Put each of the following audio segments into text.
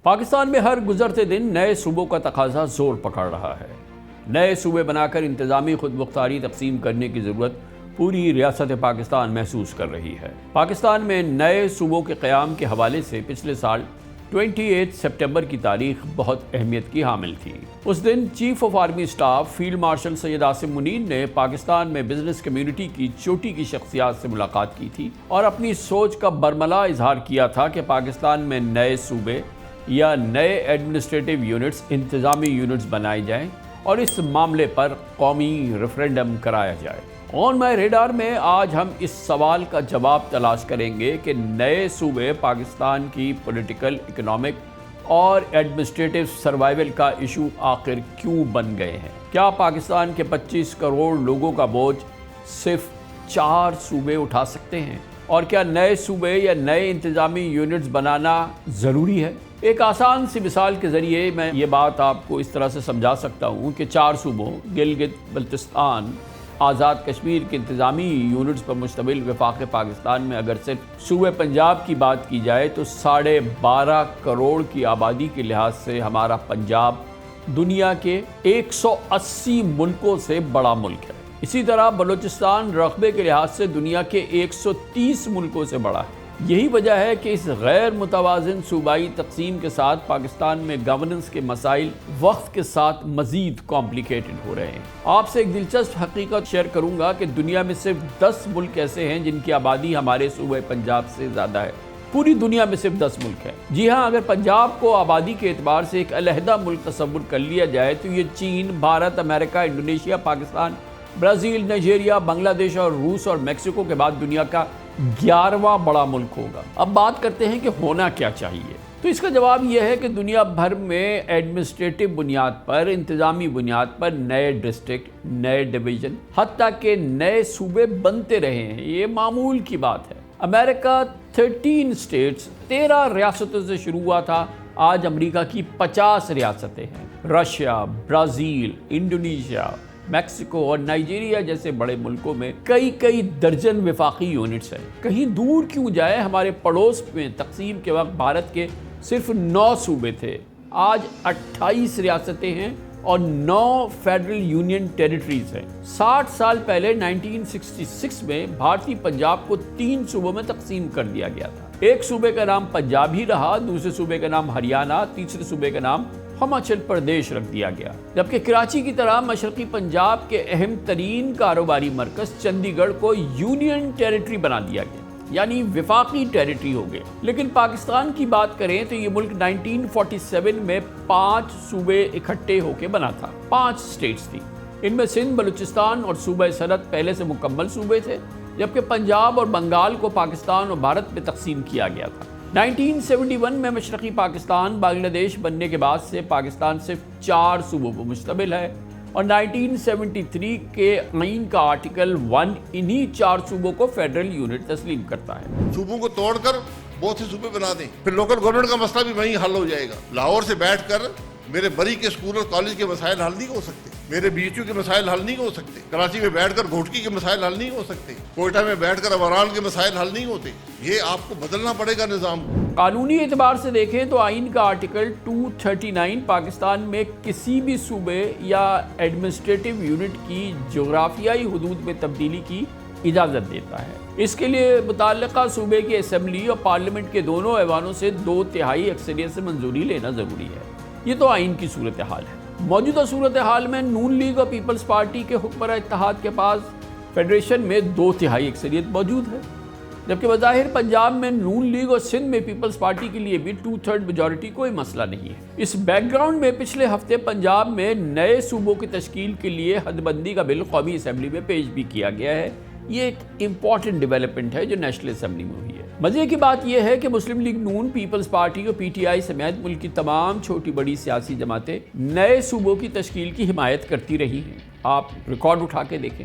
पाकिस्तान में हर गुजरते दिन नए सूबों का तकाजा जोर पकड़ रहा है। नए सूबे बनाकर इंतजामी खुद मुख्तारी तकसीम करने की ज़रूरत पूरी रियासत पाकिस्तान महसूस कर रही है। पाकिस्तान में नए सूबों के क़याम के हवाले से पिछले साल 28 सितंबर की तारीख बहुत अहमियत की हामिल थी। उस दिन chief of army staff field marshal Syed Asim Munir ने पाकिस्तान में बिजनेस कम्युनिटी की चोटी की शख्सियात से मुलाकात की थी और अपनी सोच का बरमला इजहार किया था कि पाकिस्तान में नए सूबे या नए एडमिनिस्ट्रेटिव यूनिट्स, इंतज़ामी यूनिट्स बनाए जाएं और इस मामले पर कौमी रेफरेंडम कराया जाए। ऑन माई रेडार में आज हम इस सवाल का जवाब तलाश करेंगे कि नए सूबे पाकिस्तान की पॉलिटिकल, इकोनॉमिक और एडमिनिस्ट्रेटिव सर्वाइवल का इशू आखिर क्यों बन गए हैं। क्या पाकिस्तान के 25 करोड़ लोगों का बोझ सिर्फ 4 सूबे उठा सकते हैं और क्या नए सूबे या नए इंतज़ामी यूनिट्स बनाना ज़रूरी है। एक आसान सी मिसाल के ज़रिए मैं ये बात आपको इस तरह से समझा सकता हूँ कि 4 सूबों गिलगित बल्तिस्तान, आज़ाद कश्मीर के इंतज़ामी यूनिट्स पर मुश्तमिल वफाक़ पाकिस्तान में अगर सिर्फ सूबे पंजाब की बात की जाए तो 12.5 करोड़ की आबादी के लिहाज से हमारा पंजाब दुनिया के 180 मुल्कों से बड़ा मुल्क है। इसी तरह बलूचिस्तान रकबे के लिहाज से दुनिया के 130 मुल्कों से बड़ा है। यही वजह है कि इस गैर मुतवाज़िन सूबाई तकसीम के साथ पाकिस्तान में गवर्नेंस के मसाइल वक्त के साथ मज़ीद कॉम्प्लिकेटेड हो रहे हैं। आपसे एक दिलचस्प हकीकत शेयर करूंगा कि दुनिया में सिर्फ 10 मुल्क ऐसे हैं जिनकी आबादी हमारे सूबे पंजाब से ज़्यादा है। पूरी दुनिया में सिर्फ 10 मुल्क हैं। जी हाँ, अगर पंजाब को आबादी के एतबार से एक अलहदा मुल्क तस्वुर कर लिया जाए तो ये चीन, Bharat, America, Indonesia, Pakistan, Brazil, Nigeria, Bangladesh और रूस और मैक्सिको के बाद दुनिया का 11वां बड़ा मुल्क होगा। अब बात करते हैं कि होना क्या चाहिए। तो इसका जवाब यह है कि दुनिया भर में एडमिनिस्ट्रेटिव बुनियाद पर, इंतज़ामी बुनियाद पर नए डिस्ट्रिक्ट, नए डिवीज़न, हत्ता के नए सूबे बनते रहे हैं। ये मामूल की बात है। अमेरिका 13 स्टेट्स, 13 रियासतों से शुरू हुआ था। आज अमेरिका की 50 रियासतें हैं। रशिया, ब्राज़ील, इंडोनेशिया, मैक्सिको और नाइजीरिया जैसे बड़े मुल्कों में कई दर्जन वफाकी यूनिट्स हैं। कहीं दूर क्यों जाए, हमारे पड़ोस में तकसीम के वक्त भारत के सिर्फ 9 सूबे थे। आज 28 रियासतें हैं और 9 फेडरल यूनियन टेरिटरीज हैं। 60 साल पहले 1966 में भारतीय पंजाब को 3 सूबों में तकसीम कर दिया गया था। एक सूबे का नाम पंजाब ही रहा, दूसरे सूबे का नाम हरियाणा, तीसरे सूबे का नाम हिमाचल प्रदेश रख दिया गया। जबकि कराची की तरह मशरकी पंजाब के अहम तरीन कारोबारी मरकज चंडीगढ़ को यूनियन टेरिटरी बना दिया गया, यानी वफाकी टेरिटरी हो गए। लेकिन पाकिस्तान की बात करें तो ये मुल्क 1947 में 5 सूबे इकट्ठे होकर बना था। 5 स्टेट्स थी। इनमें सिंध, बलूचिस्तान और सूबा सरहद पहले से मुकम्मल सूबे थे, जबकि पंजाब और बंगाल को पाकिस्तान और भारत में तकसीम किया गया था। 1971 में मशरकी पाकिस्तान बांग्लादेश बनने के बाद से पाकिस्तान सिर्फ 4 सूबों पर मुश्तमिल है और 1973 के आइन का आर्टिकल 1 इन्हीं 4 सूबों को फेडरल यूनिट तस्लीम करता है। सूबों को तोड़कर बहुत से सूबे बना दें, फिर लोकल गवर्नमेंट का मसला भी वहीं हल हो जाएगा। लाहौर से बैठकर मेरे बरी के स्कूल और कॉलेज के मसाइल हल नहीं हो सकते, मेरे बीएचयू के मसाइल हल नहीं हो सकते, कराची में बैठकर घोटकी के मसाइल हल नहीं हो सकते, कोयटा में बैठकर अवारान के मसाइल हल नहीं होते। ये आपको बदलना पड़ेगा निज़ाम। कानूनी एतबार से देखें तो आइन का आर्टिकल 239 पाकिस्तान में किसी भी सूबे या एडमिनिस्ट्रेटिव यूनिट की जोग्राफियाई हुदूद में तब्दीली की इजाज़त देता है। इसके लिए मुताल्लिका सूबे की असम्बली और पार्लियामेंट के दोनों ऐवानों से 2/3 अक्सरियत से मंजूरी लेना ज़रूरी है। ये तो आइन की सूरत हाल है। मौजूदा सूरत हाल में नून लीग और पीपल्स पार्टी के हुक्मरान इत्तेहाद के पास फेडरेशन में 2/3 अक्सरियत मौजूद है, जबकि बज़ाहिर पंजाब में नून लीग और सिंध में पीपल्स पार्टी के लिए भी 2/3 मेजॉरिटी कोई मसला नहीं है। इस बैकग्राउंड में पिछले हफ्ते पंजाब में नए सूबों की तश्कील के लिए हदबंदी का बिल कौमी असम्बली में पेश भी किया गया है। ये एक इम्पॉर्टेंट डेवलपमेंट है जो नेशनल असम्बली में हुई है। मजे की बात यह है कि मुस्लिम लीग नून, पीपल्स पार्टी और पीटीआई समेत मुल्क की तमाम छोटी बड़ी सियासी जमातें नए सूबों की तश्कील की हिमायत करती रही हैं। आप रिकॉर्ड उठा के देखें।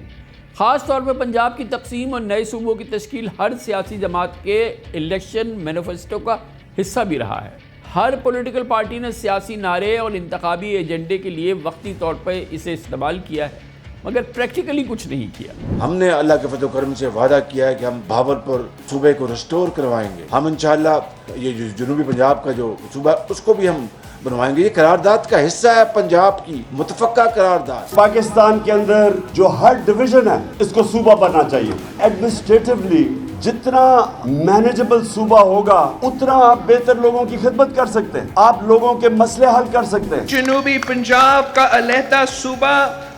ख़ास तौर पर पंजाब की तकसीम और नए सूबों की तश्कील हर सियासी जमात के इलेक्शन मैनिफेस्टो का हिस्सा भी रहा है। हर पॉलिटिकल पार्टी ने सियासी नारे और इंतखाबी एजेंडे के लिए वक्ती तौर पर इसे इस्तेमाल किया है। मगर प्रैक्टिकली कुछ नहीं किया। हमने अल्लाह के फजल करम से वादा किया है कि हम भावलपुर सूबे को रिस्टोर करवाएंगे। हम इंशाअल्लाह ये जो जनूबी पंजाब का जो सूबा उसको भी हम बनवाएंगे। ये करारदाद का हिस्सा है, पंजाब की मुतफक्का करारदाद। पाकिस्तान के अंदर जो हर डिवीजन है इसको सूबा बनना चाहिए। एडमिनिस्ट्रेटिवली जितना मैनेजेबल सूबा होगा उतना आप बेहतर लोगों की खिदमत कर सकते हैं, आप लोगों के मसले हल कर सकते हैं। जनूबी पंजाब का अलहदा सूबा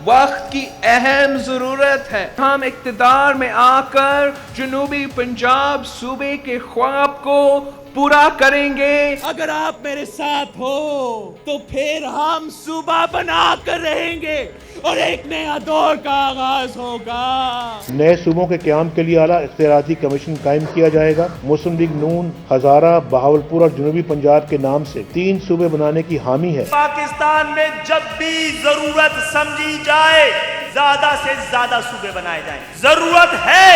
वक्त की अहम जरूरत है। हम इक्तदार में आकर जनूबी पंजाब सूबे के ख्वाब को पूरा करेंगे। अगर आप मेरे साथ हो तो फिर हम सूबा बना कर रहेंगे और एक नया दौर का आगाज होगा। नए सूबों के क़याम के लिए आला इख्तियाराती कमीशन कायम किया जाएगा। मुस्लिम लीग नून हजारा, बहावलपुर और जनूबी पंजाब के नाम से 3 सूबे बनाने की हामी है। पाकिस्तान में जब भी जरूरत समझी जाए ज्यादा से ज्यादा सूबे बनाए जाएं। जरूरत है,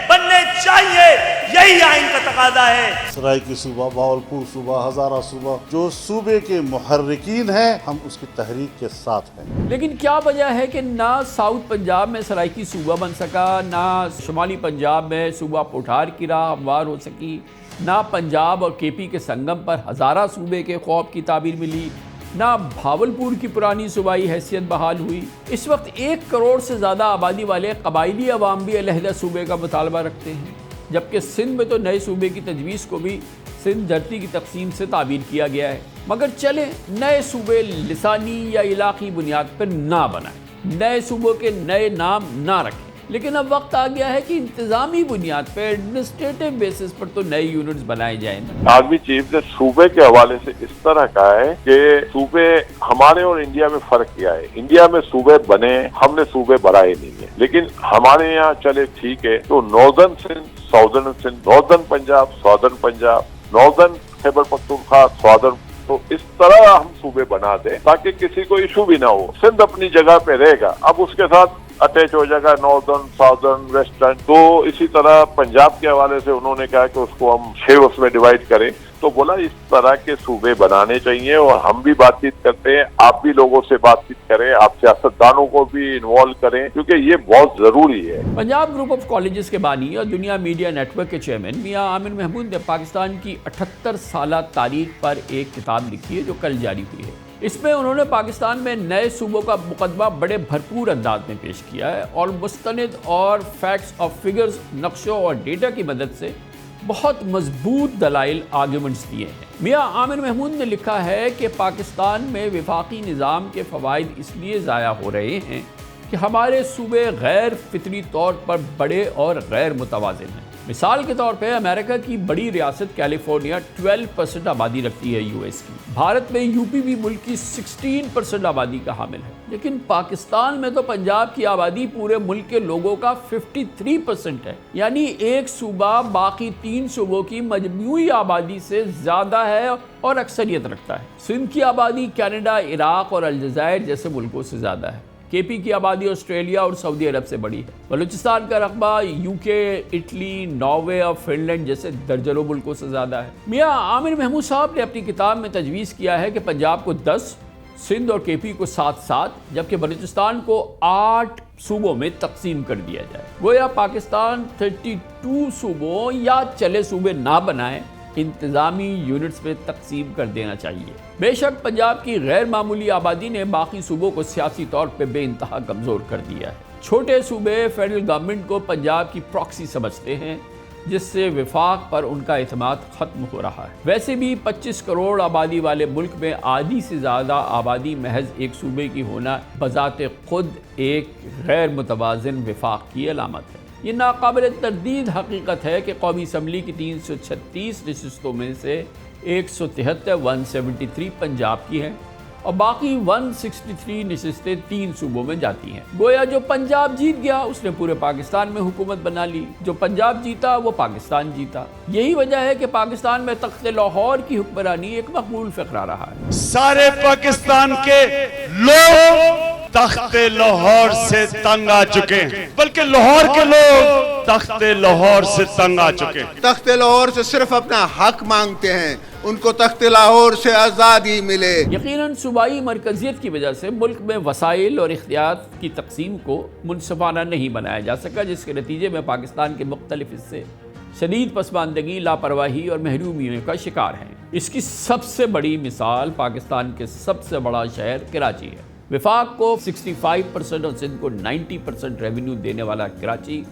बनने चाहिए, यही आइन का तकाजा है। सराइकी सूबा, बहावलपुर सूबा, हजारा सूबा, जो सूबे के मुहर्रिकीन हैं, हम उसकी तहरीक के साथ हैं। लेकिन क्या वजह है कि ना साउथ पंजाब में सराइकी सूबा बन सका, ना शुमाली पंजाब में सूबा पुठार की राह हमवार हो सकी, ना पंजाब और केपी के संगम पर हजारा सूबे के खौफ की ताबीर मिली, ना भावलपुर की पुरानी सूबाई हैसियत बहाल हुई। इस वक्त 1 करोड़ से ज़्यादा आबादी वाले कबायली अवाम भी अलहदा सूबे का मुतालबा रखते हैं, जबकि सिंध में तो नए सूबे की तजवीज़ को भी सिंध धरती की तकसीम से ताबीर किया गया है। मगर चले नए सूबे लिसानी या इलाक़ी बुनियाद पर ना बनाएं, नए सूबों के नए नाम ना रखें, लेकिन अब वक्त आ गया है कि इंतजामी बुनियाद पर एडमिनिस्ट्रेटिव बेसिस पर तो नए यूनिट्स बनाए जाएं। आर्मी चीफ ने सूबे के हवाले से इस तरह कहा है कि सूबे हमारे और इंडिया में फर्क किया है। इंडिया में सूबे बने, हमने सूबे बढ़ाए नहीं है, लेकिन हमारे यहाँ चले ठीक है तो northern Sindh, southern Sindh, northern Punjab, southern Punjab, northern Khyber Pakhtunkhwa, southern, तो इस तरह हम सूबे बना दें ताकि किसी को इशू भी ना हो। सिंध अपनी जगह पे रहेगा, अब उसके साथ अटैच हो जाएगा नॉर्दर्न, साउदर्न, वेस्टर्न। तो इसी तरह पंजाब के हवाले से उन्होंने कहा कि उसको हम 6 उसमें डिवाइड करें। तो बोला इस तरह के सूबे बनाने चाहिए और हम भी बातचीत करते हैं, आप भी लोगों से बातचीत करें, आप सियासतदानों को भी इन्वॉल्व करें, क्योंकि ये बहुत जरूरी है। पंजाब ग्रुप ऑफ कॉलेजेस के बानी और दुनिया मीडिया नेटवर्क के चेयरमैन मियां आमिर महमूद ने पाकिस्तान की 78 साल तारीख पर एक किताब लिखी है जो कल जारी हुई है। इसमें उन्होंने पाकिस्तान में नए सूबों का मुकदमा बड़े भरपूर अंदाज में पेश किया है और मुस्तनिद और फैक्ट्स और फिगर्स, नक्शों और डेटा की मदद से बहुत मजबूत दलाइल आर्ग्यूमेंट्स दिए हैं। मियां आमिर महमूद ने लिखा है कि पाकिस्तान में वफाकी निज़ाम के फ़वाइद इसलिए ज़ाया हो रहे हैं कि हमारे सूबे गैर फितरी तौर पर बड़े और गैर मुतवाज़िन हैं। मिसाल के तौर पे अमेरिका की बड़ी रियासत कैलिफोर्निया 12% आबादी रखती है यूएस की। भारत में यूपी भी मुल्क की 16% आबादी का हामिल है, लेकिन पाकिस्तान में तो पंजाब की आबादी पूरे मुल्क के लोगों का 53% है, यानी एक सूबा बाकी 3 सूबों की मजमूई आबादी से ज़्यादा है और अक्सरियत रखता है। सिंध की आबादी कनाडा, इराक और अलजायर जैसे मुल्कों से ज़्यादा है। केपी की आबादी ऑस्ट्रेलिया और सऊदी अरब से बड़ी है। बलूचिस्तान का रकबा यूके, इटली, नॉर्वे और फिनलैंड जैसे दर्जनों मुल्कों से ज़्यादा है। मियां आमिर महमूद साहब ने अपनी किताब में तजवीज़ किया है कि पंजाब को 10, सिंध और केपी को 7-7, जबकि बलूचिस्तान को 8 सूबों में तकसीम कर दिया जाए। गोया पाकिस्तान 32 सूबों या चले सूबे ना बनाए, इंतज़ामी यूनिट्स में तकसीम कर देना चाहिए। बेशक पंजाब की गैर मामूली आबादी ने बाकी सूबों को सियासी तौर पर बेइंतहा कमज़ोर कर दिया है। छोटे सूबे फेडरल गवर्नमेंट को पंजाब की प्रॉक्सी समझते हैं, जिससे विफाक पर उनका एतमाद ख़त्म हो रहा है। वैसे भी 25 करोड़ आबादी वाले मुल्क में आधी से ज़्यादा आबादी महज एक सूबे की होना बज़ाते खुद एक गैर मुतवाज़िन विफाक की अलामत है। ये नाकाबिल तरदीद हकीकत है कि कौमी असम्बली की 336 नशिस्तों में से 173 पंजाब की हैं और बाकी 163 नशिस्तें 3 सूबों में जाती हैं। गोया जो पंजाब जीत गया उसने पूरे पाकिस्तान में हुकूमत बना ली, जो पंजाब जीता वो पाकिस्तान जीता। यही वजह है कि पाकिस्तान में तख्त लाहौर की हुक्मरानी एक मकबूल फ़िक्रा रहा है। सारे पाकिस्तान के लोग तख्ते लाहौर से तंग आ चुके हैं, बल्कि लाहौर के लोग तख्ते लाहौर से तंग आ चुके हैं। तख्ते लाहौर से सिर्फ अपना हक मांगते हैं, उनको तख्ते लाहौर से आज़ादी मिले। यकीनन सूबाई मरकजियत की वजह से मुल्क में वसाइल और इख्तियार की तकसीम को मुनसिफाना नहीं बनाया जा सका, जिसके नतीजे में पाकिस्तान के मुख्तलिफ हिस्से शदीद पसमानदगी, लापरवाही और महरूमियों का शिकार हैं। इसकी सबसे बड़ी मिसाल पाकिस्तान के सबसे बड़ा शहर कराची है। विफाक को 65% और सिंध को 90% रेवेन्यू देने वाला कराची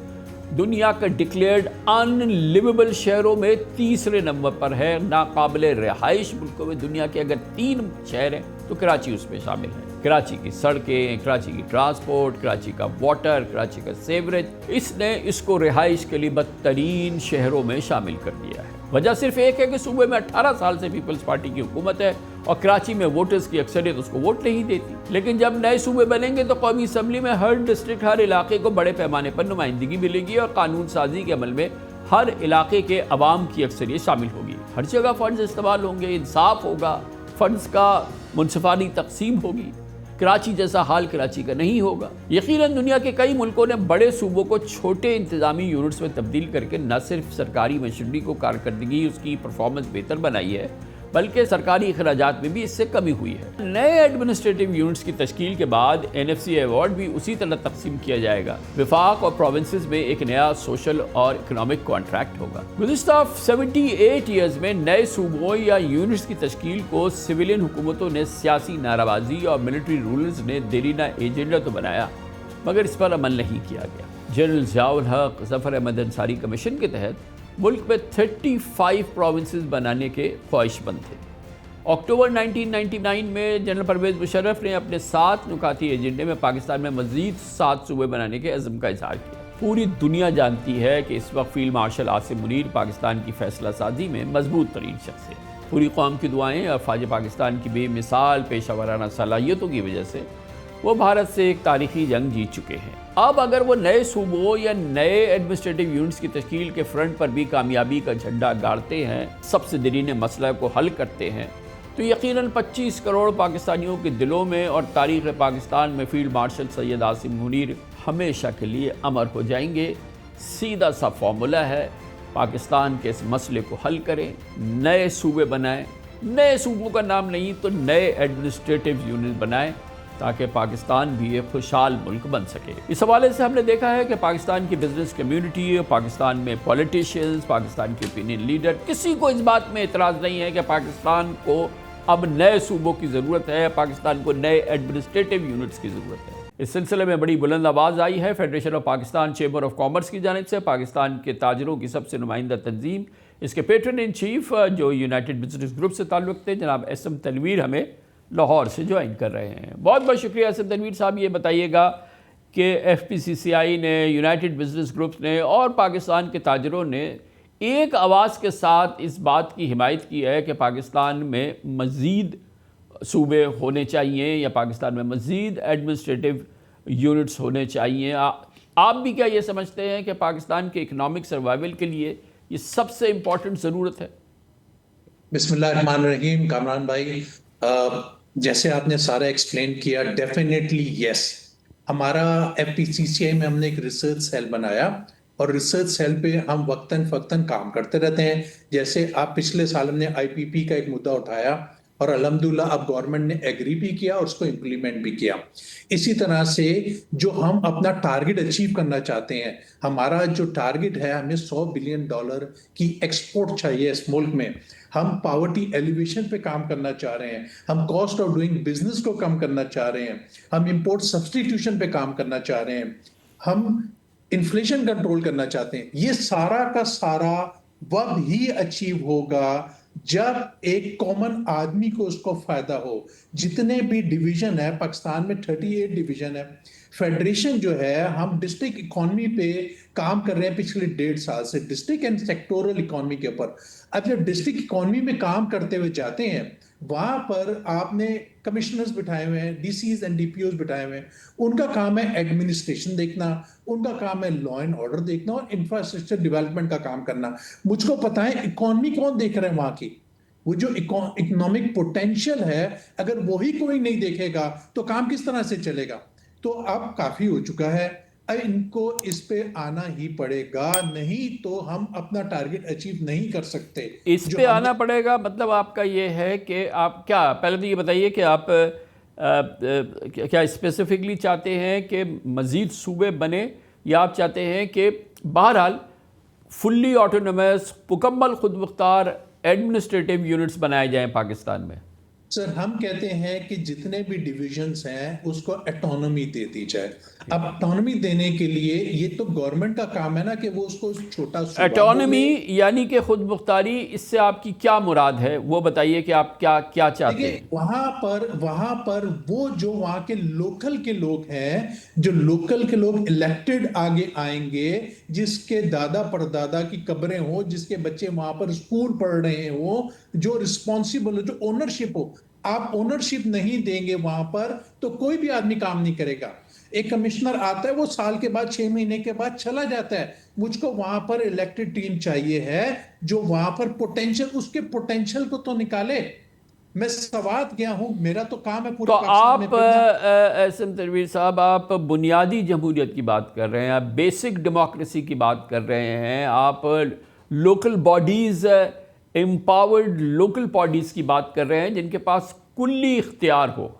दुनिया का डिक्लेयर्ड अनलिवेबल शहरों में तीसरे नंबर पर है। नाकाबिल रिहाइश मुल्कों में दुनिया के अगर 3 शहर हैं तो कराची उसमें शामिल है। कराची की सड़कें, कराची की ट्रांसपोर्ट, कराची का वाटर, कराची का सेवरेज, इसने इसको रिहाइश के लिए बदतरीन शहरों में शामिल कर दिया है। वजह सिर्फ एक है कि सूबे में 18 साल से पीपल्स पार्टी की हुकूमत है और कराची में वोटर्स की अक्सरियत उसको वोट नहीं देती। लेकिन जब नए सूबे बनेंगे तो कौमी असम्बली में हर डिस्ट्रिक्ट, हर इलाके को बड़े पैमाने पर नुमाइंदगी मिलेगी और कानून साजी के अमल में हर इलाके के अवाम की अक्सरियत शामिल होगी। हर जगह फंड्स इस्तेमाल होंगे, इंसाफ होगा, फंड्स का मुनसिफानी तकसीम होगी। कराची जैसा हाल कराची का नहीं होगा। यकीनन दुनिया के कई मुल्कों ने बड़े सूबों को छोटे इंतजामी यूनिट्स में तब्दील करके न सिर्फ सरकारी मशीनरी को कारकर्दगी, उसकी परफॉर्मेंस बेहतर बनाई है, बल्कि सरकारी अखराजात में भी इससे कमी हुई है। नए एडमिनिस्ट्रेटिव यूनिट्स की तश्कील के बाद NFC अवार्ड भी उसी तरह तकसीम किया जाएगा। विफाक और प्रोविंसेस में एक नया सोशल और इकोनॉमिक कॉन्ट्रैक्ट होगा। गुज़िश्ता 78 ईयर्स में नए सूबों या यूनिट्स की तश्कील को सिविलियन हुकूमतों ने सियासी नाराबाजी और मिलिट्री रूलर्स ने देरीना एजेंडा तो बनाया, मगर इस पर अमल नहीं किया गया। जनरल ज़ियाउल हक, ज़फ़र अहमद अंसारी कमीशन के तहत मुल्क में 35 प्रोविंसेस बनाने के ख्वाहिशमंद थे। अक्टूबर 1999 में जनरल परवेज़ मुशर्रफ ने अपने 7 नुकाती एजेंडे में पाकिस्तान में मज़ीद 7 सूबे बनाने के अज़्म का इज़हार किया। पूरी दुनिया जानती है कि इस वक्त फील्ड मार्शल आसिम मुनीर पाकिस्तान की फैसला साजी में मजबूत तरीन शख्स है। पूरी कौम की दुआएँ और फ़ौज पाकिस्तान की बेमिसाल पेशा वराना सलाहियतों की वजह से वो भारत से एक तारीखी जंग जीत चुके हैं। अब अगर वो नए सूबों या नए एडमिनिस्ट्रेटिव यूनिट्स की तश्कील के फ्रंट पर भी कामयाबी का झंडा गाड़ते हैं, सबसे दरीन मसला को हल करते हैं, तो यकीनन 25 करोड़ पाकिस्तानियों के दिलों में और तारीख़ पाकिस्तान में फील्ड मार्शल सैयद आसिम मुनीर हमेशा के लिए अमर हो जाएंगे। सीधा सा फॉर्मूला है, पाकिस्तान के इस मसले को हल करें, नए सूबे बनाएं, नए सूबों का नाम नहीं तो नए एडमिनिस्ट्रेटिव यूनिट बनाएं, ताकि पाकिस्तान भी एक खुशहाल मुल्क बन सके। इस हवाले से हमने देखा है कि पाकिस्तान की बिजनेस कम्युनिटी, पाकिस्तान में पॉलिटिशियंस, पाकिस्तान के ओपिनियन लीडर, किसी को इस बात में एतराज़ नहीं है कि पाकिस्तान को अब नए सूबों की ज़रूरत है, पाकिस्तान को नए एडमिनिस्ट्रेटिव यूनिट्स की ज़रूरत है। इस सिलसिले में बड़ी बुलंद आवाज़ आई है federation of Pakistan chamber of commerce की जानिब से। पाकिस्तान के ताजरों की सबसे नुमाइंदा तंजीम, इसके पेट्रन इन चीफ जो यूनाइटेड बिजनेस ग्रुप से ताल्लुक़ थे, जनाब SM तनवीर, हमें लाहौर से ज्वाइन कर रहे हैं। बहुत बहुत शुक्रिया SM तनवीर साहब। ये बताइएगा कि FPCCI ने, यूनाइटेड बिजनेस ग्रुप्स ने और पाकिस्तान के ताजरों ने एक आवाज़ के साथ इस बात की हिमायत की है कि पाकिस्तान में मज़ीद सूबे होने चाहिए या पाकिस्तान में मज़ीद एडमिनिस्ट्रेटिव यूनिट्स होने चाहिए। आप भी क्या ये समझते हैं कि पाकिस्तान के इकनॉमिक सर्वाइवल के लिए ये सबसे इम्पॉर्टेंट ज़रूरत है? बिस्मिल्लाहिर्रहमानिर्रहीम। कामरान भाई, जैसे आपने सारा एक्सप्लेन किया, डेफिनेटली यस। हमारा FPCCI में हमने एक रिसर्च सेल बनाया और रिसर्च सेल पे हम वक्तन फक्तन काम करते रहते हैं। जैसे आप पिछले साल हमने IPP का एक मुद्दा उठाया और अल्हम्दुलिल्लाह अब गवर्नमेंट ने एग्री भी किया और उसको इम्प्लीमेंट भी किया। इसी तरह से जो हम अपना टारगेट अचीव करना चाहते हैं, हमारा जो टारगेट है, हमें $100 बिलियन की एक्सपोर्ट चाहिए इस मुल्क में। हम पावर्टी एलिवेशन पे काम करना चाह रहे हैं, हम कॉस्ट ऑफ डूइंग बिजनेस को कम करना चाह रहे हैं, हम इंपोर्ट सब्सटीट्यूशन पे काम करना चाह रहे हैं, हम इन्फ्लेशन कंट्रोल करना चाहते हैं। ये सारा का सारा वक्त ही अचीव होगा जब एक कॉमन आदमी को उसको फायदा हो। जितने भी डिवीजन है पाकिस्तान में, 38 डिवीजन है। फेडरेशन जो है, हम डिस्ट्रिक्ट इकोनॉमी पे काम कर रहे हैं पिछले 1.5 साल से, डिस्ट्रिक्ट एंड सेक्टोरल इकोनॉमी के ऊपर। अब जब डिस्ट्रिक्ट इकोनॉमी में काम करते हुए जाते हैं, वहां पर आपने कमिश्नर्स बिठाए हुए हैं, DCs एंड DPOs बिठाए हुए हैं। उनका काम है एडमिनिस्ट्रेशन देखना, उनका काम है लॉ एंड ऑर्डर देखना और इंफ्रास्ट्रक्चर डेवलपमेंट का काम करना। मुझको पता है इकोनॉमी कौन देख रहे हैं वहां की, वो जो इकोनॉमिक पोटेंशियल है, अगर वही कोई नहीं देखेगा तो काम किस तरह से चलेगा। तो अब काफी हो चुका है, अब इनको इस पे आना ही पड़ेगा, नहीं तो हम अपना टारगेट अचीव नहीं कर सकते। इस पे आना पड़ेगा मतलब आपका ये है कि आप क्या, पहले तो ये बताइए कि आप क्या स्पेसिफिकली चाहते हैं कि मज़ीद सूबे बने, या आप चाहते हैं कि बहरहाल फुल्ली ऑटोनमस मुकम्मल खुद मुख्तार एडमिनिस्ट्रेटिव यूनिट्स बनाए जाएं पाकिस्तान में? सर, हम कहते हैं कि जितने भी डिविजन्स हैं उसको ऑटोनॉमी दे दी जाए। अब ऑटोनॉमी देने के लिए ये तो गवर्नमेंट का काम है ना कि वो उसको छोटा ऑटोनॉमी यानी कि खुद मुख्तारी, इससे आपकी क्या मुराद है वो बताइए कि आप क्या चाहते हैं? वहां पर वो जो वहां के लोकल के लोग हैं, जो लोकल के लोग इलेक्टेड आगे आएंगे, जिसके दादा परदादा की कब्रें हो, जिसके बच्चे वहां पर स्कूल पढ़ रहे हो, जो रिस्पॉन्सिबल हो, जो ओनरशिप हो। आप ओनरशिप नहीं देंगे वहां पर तो कोई भी आदमी काम नहीं करेगा। एक कमिश्नर आता है, वो साल के बाद 6 महीने के बाद चला जाता है। मुझको वहां पर इलेक्टेड टीम चाहिए है जो वहां पर पोटेंशियल, उसके पोटेंशियल को तो निकाले। मैं सवात गया हूं, मेरा तो काम है पूरे तो आप एहसन तनवीर साहब, आप बुनियादी जमहूरियत की बात कर रहे हैं, आप बेसिक डेमोक्रेसी की बात कर रहे हैं, आप local bodies, empowered local bodies की बात कर रहे हैं जिनके पास कुल्ली इख्तियार हो।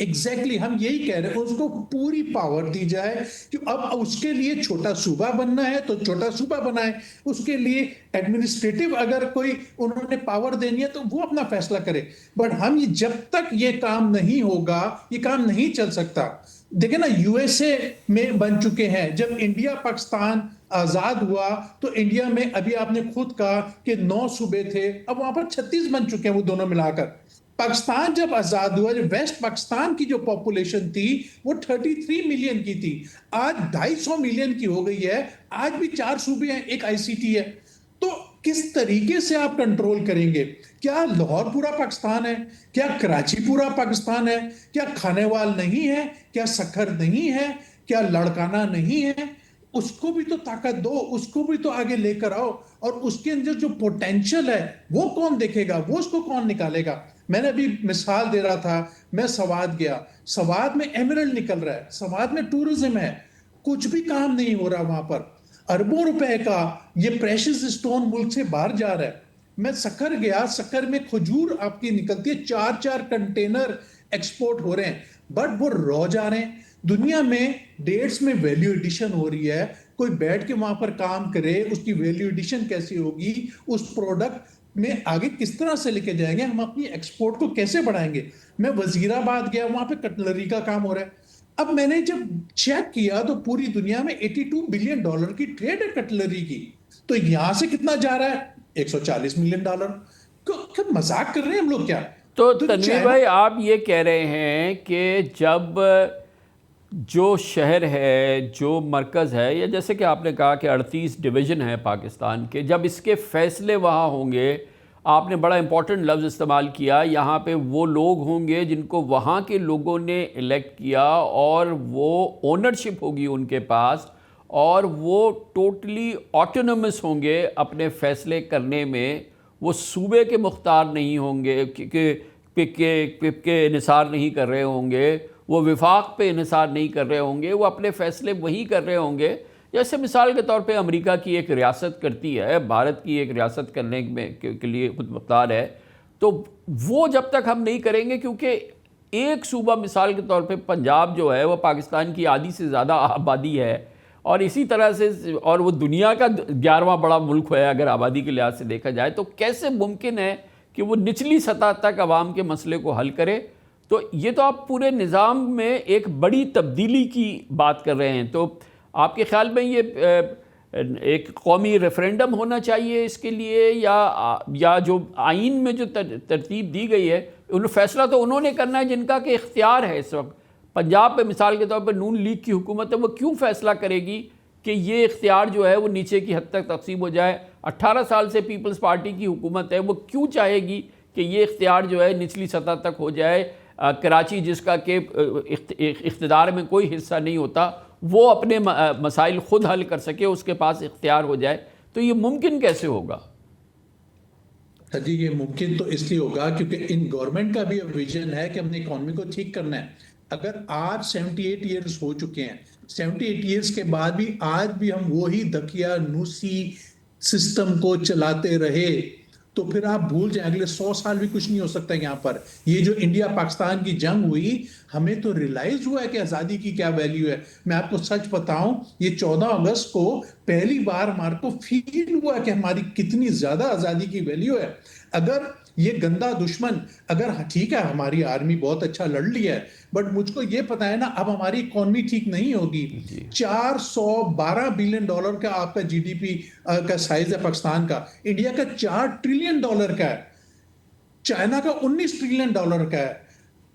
एग्जैक्टली हम यही कह रहे हैं, उसको पूरी पावर दी जाए कि अब उसके लिए छोटा सूबा बनना है तो छोटा सूबा बनाए, उसके लिए एडमिनिस्ट्रेटिव अगर कोई उन्होंने पावर देनी है तो वो अपना फैसला करे। बट हम जब तक ये काम नहीं होगा, ये काम नहीं चल सकता। देखे ना, यूएसए में बन चुके हैं। जब इंडिया पाकिस्तान आजाद हुआ तो इंडिया में अभी आपने खुद कहा कि 9 सूबे थे, अब वहां पर 36 बन चुके हैं वो दोनों मिलाकर। पाकिस्तान जब आजाद हुआ, जो वेस्ट पाकिस्तान की जो पॉपुलेशन थी वो 33 मिलियन की थी, आज 250 मिलियन की हो गई है। आज भी 4 सूबे हैं, एक आईसीटी है। तो किस तरीके से आप कंट्रोल करेंगे? क्या लाहौर पूरा पाकिस्तान है? क्या कराची पूरा पाकिस्तान है? क्या खानेवाल नहीं है? क्या सखर नहीं है? क्या लड़काना नहीं है? उसको भी तो ताकत दो, उसको भी तो आगे लेकर आओ। और उसके अंदर जो पोटेंशियल है वो कौन देखेगा, वो उसको कौन निकालेगा? मैंने अभी मिसाल दे रहा था, मैं सवात गया, सवात में एमरल्ड निकल रहा है, सवात में टूरिज्म है, कुछ भी काम नहीं हो रहा वहां पर। अरबों रुपए का ये प्रेशियस स्टोन मुल्क से बाहर जा रहा है। मैं सकर गया, सकर में खजूर आपकी निकलती है, 4-4 कंटेनर एक्सपोर्ट हो रहे हैं, बट वो रॉ जा रहे हैं। दुनिया में डेट्स में वैल्यू एडिशन हो रही है, कोई बैठ के वहां पर काम करे, उसकी वैल्यू एडिशन कैसी होगी, उस प्रोडक्ट में आगे किस तरह से लेके जाएंगे, हम अपनी एक्सपोर्ट को कैसे बढ़ाएंगे। मैं वजीराबाद गया, वहां पे कटलरी का काम हो रहा है। अब मैंने जब चेक किया तो पूरी दुनिया में $82 बिलियन की ट्रेड है कटलरी की, तो यहां से कितना जा रहा है? $140 मिलियन। क्या मजाक कर रहे हैं हम लोग क्या? तो तनवीर भाई, आप ये कह रहे हैं कि जब जो शहर है, जो मरकज़ है, या जैसे कि आपने कहा कि 38 डिवीज़न है पाकिस्तान के, जब इसके फ़ैसले वहाँ होंगे, आपने बड़ा इम्पॉर्टेंट लफ्ज़ इस्तेमाल किया, यहाँ पे वो लोग होंगे जिनको वहाँ के लोगों ने इलेक्ट किया और वो ओनरशिप होगी उनके पास, और वो टोटली ऑटोनमस होंगे अपने फ़ैसले करने में। वो सूबे के मुख्तार नहीं होंगे के निसार नहीं कर रहे होंगे, वो विफाक पे इन्हिसार नहीं कर रहे होंगे, वो अपने फ़ैसले वही कर रहे होंगे जैसे मिसाल के तौर पे अमेरिका की एक रियासत करती है, भारत की एक रियासत करने में के लिए खुद मुख्तार है। तो वो जब तक हम नहीं करेंगे, क्योंकि एक सूबा मिसाल के तौर पे पंजाब जो है वो पाकिस्तान की आधी से ज़्यादा आबादी है, और इसी तरह से, और वो दुनिया का 11वां बड़ा मुल्क है अगर आबादी के लिहाज से देखा जाए, तो कैसे मुमकिन है कि वो निचली सतह तक आवाम के मसले को हल करे? तो ये तो आप पूरे निज़ाम में एक बड़ी तब्दीली की बात कर रहे हैं। तो आपके ख्याल में ये एक कौमी रेफरेंडम होना चाहिए इसके लिए, या जो आइन में जो तरतीब दी गई है, उन फैसला तो उन्होंने करना है जिनका कि इख्तियार है इस वक्त। पंजाब पे मिसाल के तौर पर नून लीग की हुकूमत है, वो क्यों फैसला करेगी कि ये इख्तियार जो है वो नीचे की हद तक तकसीम हो जाए? 18 साल से पीपल्स पार्टी की हुकूमत है, वो क्यों चाहेगी कि ये इख्तियार जो है निचली सतह तक हो जाए? कराची जिसका कि इख्तिदार में कोई हिस्सा नहीं होता, वो अपने मसाइल खुद हल कर सके, उसके पास इख्तियार हो जाए, तो ये मुमकिन कैसे होगा? जी, ये मुमकिन तो इसलिए होगा क्योंकि इन गवर्नमेंट का भी विजन है कि हमने इकॉनमी को ठीक करना है। अगर आज 78 ईयर्स हो चुके हैं, 78 ईयर्स के बाद भी आज भी हम वही दकियानूसी सिस्टम को चलाते रहे, तो फिर आप भूल जाएं अगले 100 साल भी कुछ नहीं हो सकता यहाँ पर। ये जो इंडिया पाकिस्तान की जंग हुई, हमें तो रियलाइज हुआ है कि आज़ादी की क्या वैल्यू है। मैं आपको सच बताऊं, ये 14 अगस्त को पहली बार हमारे को फील हुआ कि हमारी कितनी ज्यादा आज़ादी की वैल्यू है। अगर ये गंदा दुश्मन, अगर ठीक है हमारी आर्मी बहुत अच्छा लड़ लिया है, बट मुझको ये पता है ना अब हमारी इकोनॉमी ठीक नहीं होगी। 412 बिलियन डॉलर का आपका जीडीपी का साइज है पाकिस्तान का, इंडिया का 4 ट्रिलियन डॉलर का है, चाइना का 19 ट्रिलियन डॉलर का है,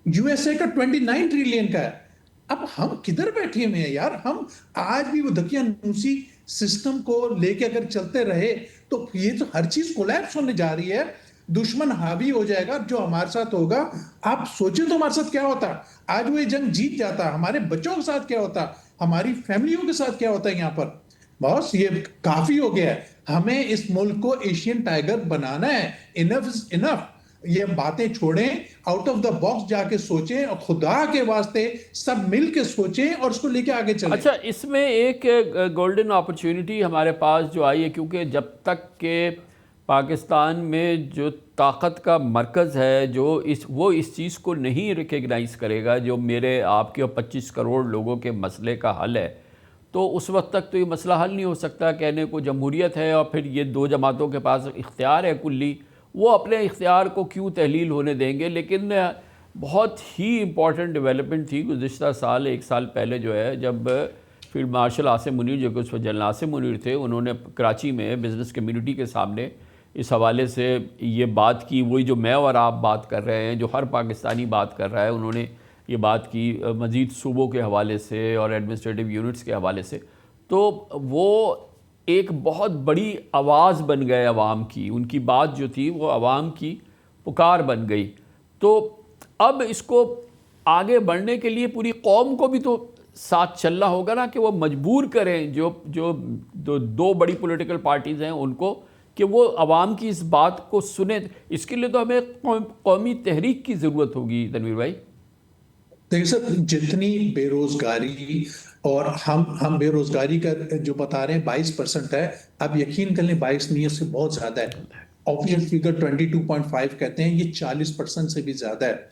यूएसए का 29 ट्रिलियन का है। अब हम किधर बैठे हुए हैं यार? हम आज भी वो दकियानूसी सिस्टम को लेके अगर चलते रहे तो ये तो हर चीज कोलैप्स होने जा रही है। दुश्मन हावी हो जाएगा। जो हमारे साथ होगा, आप सोचे तो हमारे साथ क्या होता, आज वो ये जंग जीत जाता, हमारे बच्चों के साथ क्या होता, हमारी फैमिलियों के साथ क्या होता है यहाँ पर। बॉस ये काफी हो गया है, हमें इस मुल्क को एशियन टाइगर बनाना है। Enough is enough. ये बातें छोड़ें, आउट ऑफ द बॉक्स जाके सोचें और खुदा के वास्ते सब मिल के सोचें और उसको लेके आगे चलें। अच्छा, इसमें एक गोल्डन अपॉर्चुनिटी हमारे पास जो आई है, क्योंकि जब तक के पाकिस्तान में जो ताकत का मरकज़ है जो वो इस चीज़ को नहीं रिकग्नाइज़ करेगा जो मेरे आपके और 25 करोड़ लोगों के मसले का हल है, तो उस वक्त तक तो ये मसला हल नहीं हो सकता। कहने को जमहूरियत है और फिर ये दो जमातों के पास इख्तियार है कुल्ली, वो अपने इख्तियार को क्यों तहलील होने देंगे। लेकिन बहुत ही इम्पॉर्टेंट डेवलपमेंट थी गुज़िश्ता साल, 1 साल पहले जो है, जब फील्ड मार्शल आसिम मुनीर, जो कि उस वक्त जनरल आसिम मुनीर थे, उन्होंने कराची में बिज़नेस कम्युनिटी के सामने इस हवाले से ये बात की, वही जो मैं और आप बात कर रहे हैं, जो हर पाकिस्तानी बात कर रहा है, उन्होंने ये बात की मज़ीद सूबों के हवाले से और एडमिनिस्ट्रेटिव यूनिट्स के हवाले से। तो वो एक बहुत बड़ी आवाज़ बन गए अवाम की, उनकी बात जो थी वो अवाम की पुकार बन गई। तो अब इसको आगे बढ़ने के लिए पूरी कौम को भी तो साथ चलना होगा ना, कि वो मजबूर करें जो दो बड़ी पॉलिटिकल पार्टीज़ हैं उनको, कि वो अवाम की इस बात को सुने। इसके लिए तो हमें कौमी तहरीक की ज़रूरत होगी तनवीर भाई। देखिए सर, जितनी बेरोजगारी और हम बेरोजगारी का जो बता रहे हैं 22% है, अब यकीन कर लें 22 नहीं है, उससे बहुत ज़्यादा है। ऑफिशियल फिगर 22.5 कहते हैं, ये 40% से भी ज़्यादा है।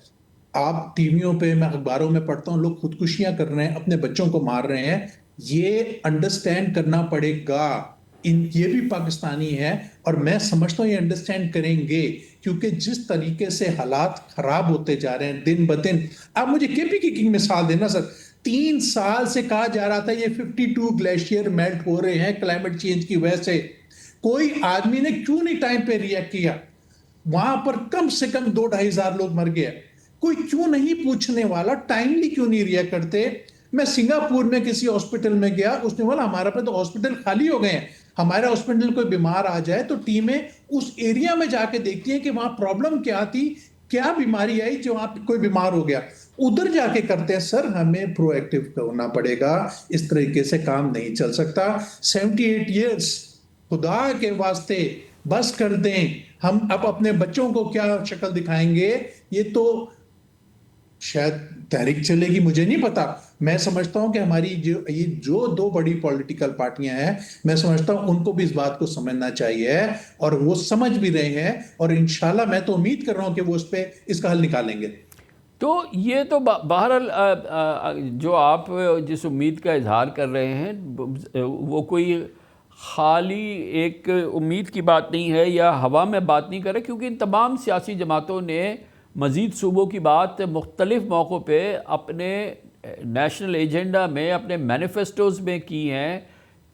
आप टीवियों पे, मैं अखबारों में पढ़ता हूँ, लोग खुदकुशियां कर रहे हैं, अपने बच्चों को मार रहे हैं। ये अंडरस्टैंड करना पड़ेगा, ये भी पाकिस्तानी है और मैं समझता हूँ ये अंडरस्टैंड करेंगे, क्योंकि जिस तरीके से हालात खराब होते जा रहे हैं दिन ब दिन। आप मुझे केपी की मिसाल देना सर, 3 साल से कहा जा रहा था ये 52 ग्लेशियर मेल्ट हो रहे हैं क्लाइमेट चेंज की वजह से। कोई आदमी ने क्यों नहीं टाइम पे रिएक्ट किया? वहां पर कम से कम 2-2.5 हजार लोग मर गए। कोई क्यों नहीं पूछने वाला? टाइमली क्यों नहीं रिएक्ट करते? मैं सिंगापुर में किसी हॉस्पिटल में गया, उसने बोला हमारा पे तो हॉस्पिटल खाली हो गए हैं, हमारे हॉस्पिटल कोई बीमार आ जाए तो टीमें उस एरिया में जाके देखती हैं कि वहां प्रॉब्लम क्या थी, क्या बीमारी आई जो वहां कोई बीमार हो गया, उधर जाके करते हैं। सर हमें प्रोएक्टिव होना पड़ेगा, इस तरीके से काम नहीं चल सकता। 78 ईयर्स, खुदा के वास्ते बस कर दें। हम अब अपने बच्चों को क्या शक्ल दिखाएंगे? ये तो शायद तहरीक चलेगी, मुझे नहीं पता। मैं समझता हूं कि हमारी जो 2 बड़ी पॉलिटिकल पार्टियां हैं, मैं समझता हूं उनको भी इस बात को समझना चाहिए और वो समझ भी रहे हैं, और इंशाल्लाह मैं तो उम्मीद कर रहा हूं कि वो उस पे इसका हल निकालेंगे। तो ये तो बहरहाल जो आप जिस उम्मीद का इजहार कर रहे हैं वो कोई खाली एक उम्मीद की बात नहीं है या हवा में बात नहीं कर रहे, क्योंकि इन तमाम सियासी जमातों ने मज़ीद सूबों की बात मुख्तलिफ़ मौक़ों पे अपने नेशनल एजेंडा में, अपने मैनिफेस्टोज़ में की हैं,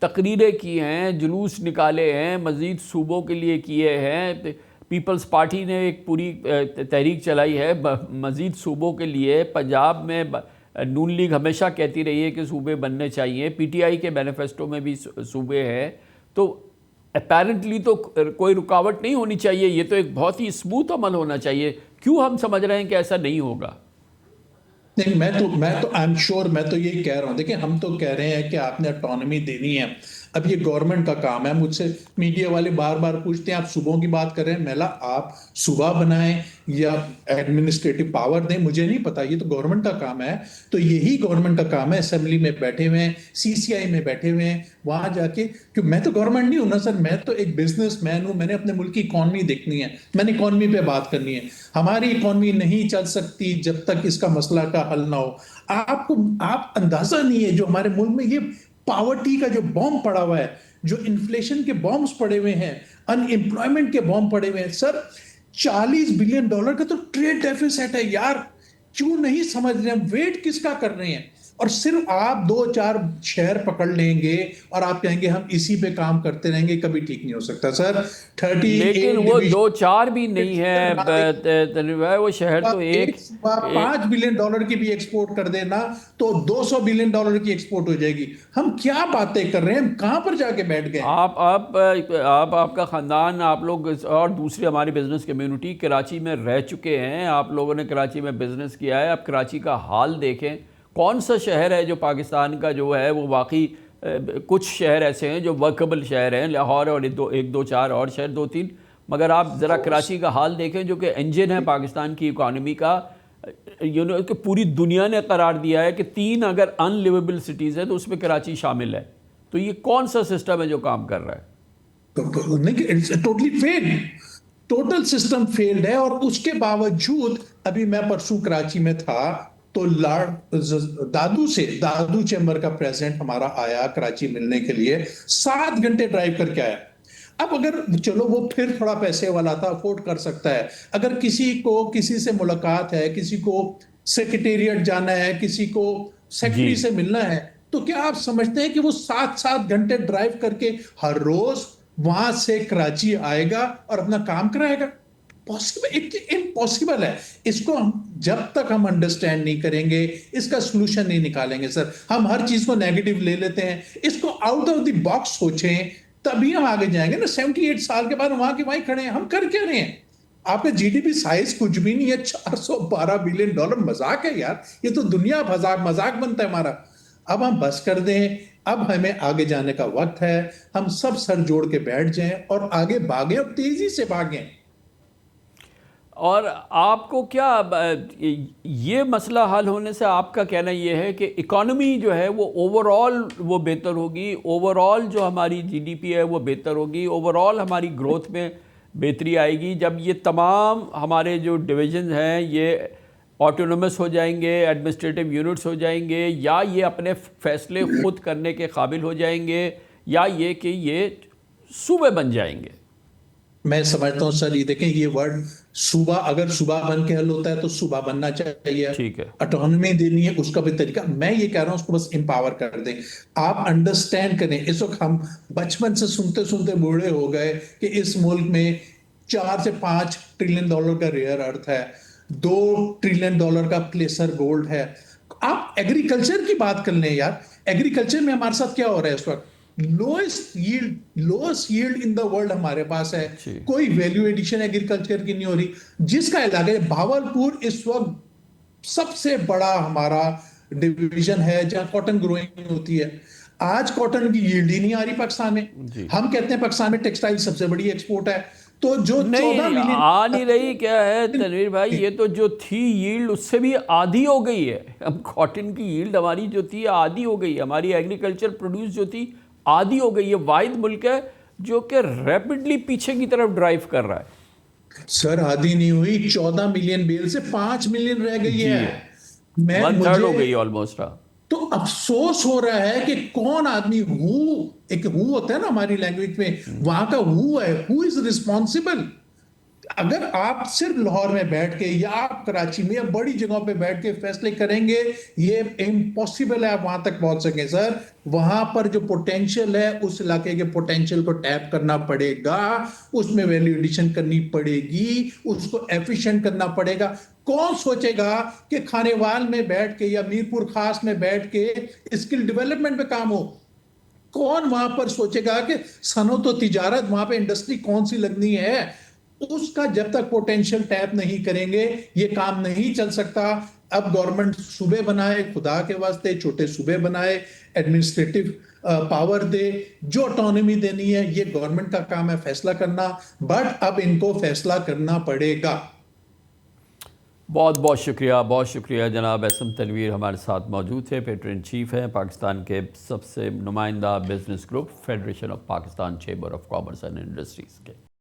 तकरीरें की हैं, जुलूस निकाले हैं, मज़ीद सूबों के लिए किए हैं। पीपल्स पार्टी ने एक पूरी तहरीक चलाई है मज़ीद सूबों के लिए। पंजाब में नून लीग हमेशा कहती रही है कि सूबे बनने चाहिए, पीटीआई के मैनिफेस्टो में भी सूबे हैं। तो अपेरेंटली तो कोई रुकावट नहीं होनी चाहिए, ये तो एक बहुत ही स्मूथ अमल होना चाहिए। क्यों हम समझ रहे हैं कि ऐसा नहीं होगा? नहीं, मैं तो आई एम श्योर, मैं तो यही कह रहा हूं। देखिए, हम तो कह रहे हैं कि आपने ऑटोनॉमी देनी है। अब ये गवर्नमेंट का काम है। मुझसे मीडिया वाले बार बार पूछते हैं आप सूबों की बात कर रहे हैं, मैला आप सूबा बनाएं या एडमिनिस्ट्रेटिव पावर दें, मुझे नहीं पता, ये तो गवर्नमेंट का काम है। तो यही गवर्नमेंट का काम है, असेंबली में बैठे हुए हैं, सीसीआई में बैठे हुए हैं, वहां जाके, क्यों मैं तो गवर्नमेंट नहीं हूं ना सर, मैं तो एक बिजनेसमैन हूं, मैंने अपने मुल्क की इकॉनमी देखनी है, मैंने इकॉनमी पे बात करनी है। हमारी इकॉनमी नहीं चल सकती जब तक इसका मसला का हल ना हो। आप अंदाजा नहीं है जो हमारे मुल्क में ये पॉवर्टी का जो बॉम्ब पड़ा हुआ है, जो इन्फ्लेशन के बॉम्ब्स पड़े हुए हैं, अनएम्प्लॉयमेंट के बॉम्ब पड़े हुए हैं सर। $40 बिलियन का तो ट्रेड डेफिसिट है यार, क्यों नहीं समझ रहे हैं? वेट किसका कर रहे हैं? और सिर्फ आप 2-4 शहर पकड़ लेंगे और आप कहेंगे हम इसी पे काम करते रहेंगे, कभी ठीक नहीं हो सकता सर। 38 लेकिन वो 2-4 भी नहीं है वो शहर तो एक $5 बिलियन की भी एक्सपोर्ट कर देना तो $200 बिलियन की एक्सपोर्ट हो जाएगी। हम क्या बातें कर रहे हैं, हम कहां पर जाके बैठ गए? आपका खानदान, आप लोग और दूसरी हमारी बिजनेस कम्युनिटी कराची में रह चुके हैं, आप लोगों ने कराची में बिजनेस किया है। आप कराची का हाल देखें, कौन सा शहर है जो पाकिस्तान का जो है वो वाकई, कुछ शहर ऐसे हैं जो वर्कबल शहर हैं, लाहौर और एक दो चार और शहर 2-3, मगर आप ज़रा कराची का हाल देखें जो कि इंजन है पाकिस्तान की इकॉनमी का। कि पूरी दुनिया ने करार दिया है कि 3 अगर अनलिवेबल सिटीज़ है तो उसमें कराची शामिल है। तो ये कौन सा सिस्टम है जो काम कर रहा है? Totally failed, total system failed है। और उसके बावजूद अभी मैं परसों कराची में था तो दादू चैम्बर का प्रेसिडेंट हमारा आया कराची मिलने के लिए, 7 घंटे ड्राइव करके आया। अब अगर चलो वो फिर थोड़ा पैसे वाला था, अफोर्ड कर सकता है, अगर किसी से मुलाकात है, किसी को सेक्रेटेरिएट जाना है, किसी को सेक्रेटरी से मिलना है, तो क्या आप समझते हैं कि वो 7 घंटे ड्राइव करके हर रोज वहां से कराची आएगा और अपना काम कराएगा? पॉसिबल, इम्पॉसिबल है। इसको हम जब तक हम अंडरस्टैंड नहीं करेंगे, इसका सोल्यूशन नहीं निकालेंगे सर। हम हर चीज को नेगेटिव ले लेते हैं, इसको आउट ऑफ द बॉक्स सोचें, तभी हम आगे जाएंगे ना। 78 साल के बाद वहां के वहीं खड़े हैं, हम कर क्या रहे हैं? आपका जीडीपी साइज कुछ भी नहीं है, $412 बिलियन मजाक है यार, ये तो दुनिया मजाक बनता है हमारा। अब हम बस कर दें, अब हमें आगे जाने का वक्त है, हम सब सर जोड़ के बैठ जाएं और आगे भागें और तेजी से भागें। और आपको क्या ये मसला हल होने से आपका कहना ये है कि इकॉनमी जो है वो ओवरऑल वो बेहतर होगी, ओवरऑल जो हमारी जीडीपी है वो बेहतर होगी, ओवरऑल हमारी ग्रोथ में बेहतरी आएगी जब ये तमाम हमारे जो डिवीजन हैं ये ऑटोनमस हो जाएंगे, एडमिनिस्ट्रेटिव यूनिट्स हो जाएंगे, या ये अपने फैसले खुद करने के काबिल हो जाएंगे, या ये कि ये सूबे बन जाएंगे? मैं समझता हूँ सर, ये देखें, ये वर्ड सूबा, अगर सूबा बन के हल होता है तो सूबा बनना चाहिए, ठीक है, ऑटोनॉमी देनी है, उसका भी तरीका। मैं ये कह रहा हूँ उसको बस एम्पावर कर दें, आप अंडरस्टैंड करें। इस वक्त हम बचपन से सुनते सुनते बूढ़े हो गए कि इस मुल्क में $4 से $5 ट्रिलियन का रेयर अर्थ है, $2 ट्रिलियन का प्लेसर गोल्ड है। आप एग्रीकल्चर की बात कर लें यार, एग्रीकल्चर में हमारे साथ क्या हो रहा है इस वक्त? Lowest yield in the world हमारे पास है, कोई वैल्यू एडिशन एग्रीकल्चर की नहीं हो रही। जिसका इलाका है भावलपुर इस वक्त सबसे बड़ा हमारा डिवीजन है जहां कॉटन ग्रोइंग होती है। आज कॉटन की यील्ड ही नहीं आ रही पाकिस्तान में। हम कहते हैं पाकिस्तान में टेक्सटाइल सबसे बड़ी एक्सपोर्ट है, तो जो 14 मिलियन आ नहीं रही क्या है तनवीर भाई? ये तो जो थी यील्ड उससे भी आधी हो गई है। अब कॉटन की यील्ड हमारी जो थी आधी हो गई है, हमारी एग्रीकल्चर प्रोड्यूस जो थी आधी हो गई है। वाहिद मुल्क है जो कि रैपिडली पीछे की तरफ ड्राइव कर रहा है। सर आधी नहीं हुई, 14 मिलियन बेल से 5 मिलियन रह गई है, 1/3 हो गई ऑलमोस्ट। तो अफसोस हो रहा है कि कौन आदमी एक होता है ना हमारी लैंग्वेज में, वहां का है, हु इज रिस्पॉन्सिबल। अगर आप सिर्फ लाहौर में बैठ के या आप कराची में या बड़ी जगहों पे बैठ के फैसले करेंगे, ये इम्पॉसिबल है आप वहां तक पहुंच सकें सर। वहां पर जो पोटेंशियल है उस इलाके के पोटेंशियल को टैप करना पड़ेगा, उसमें वैल्यू एडिशन करनी पड़ेगी, उसको एफिशिएंट करना पड़ेगा। कौन सोचेगा कि खानेवाल में बैठ के या मीरपुर खास में बैठ के स्किल डेवलपमेंट पे काम हो? कौन वहां पर सोचेगा कि सनअत और तिजारत, वहां पे इंडस्ट्री कौन सी लगनी है? उसका जब तक पोटेंशियल टैप नहीं करेंगे ये काम नहीं चल सकता। अब गवर्नमेंट सूबे बनाए, खुदा के वास्ते छोटे सूबे बनाए, एडमिनिस्ट्रेटिव पावर दे, जो ऑटोनॉमी देनी है ये गवर्नमेंट का काम है फैसला करना, बट अब इनको फैसला करना पड़ेगा। बहुत बहुत शुक्रिया जनाब एसएम तनवीर हमारे साथ मौजूद थे। पेट्रो इन चीफ हैं पाकिस्तान के सबसे नुमाइंदा business group federation of Pakistan chamber of commerce and industries के।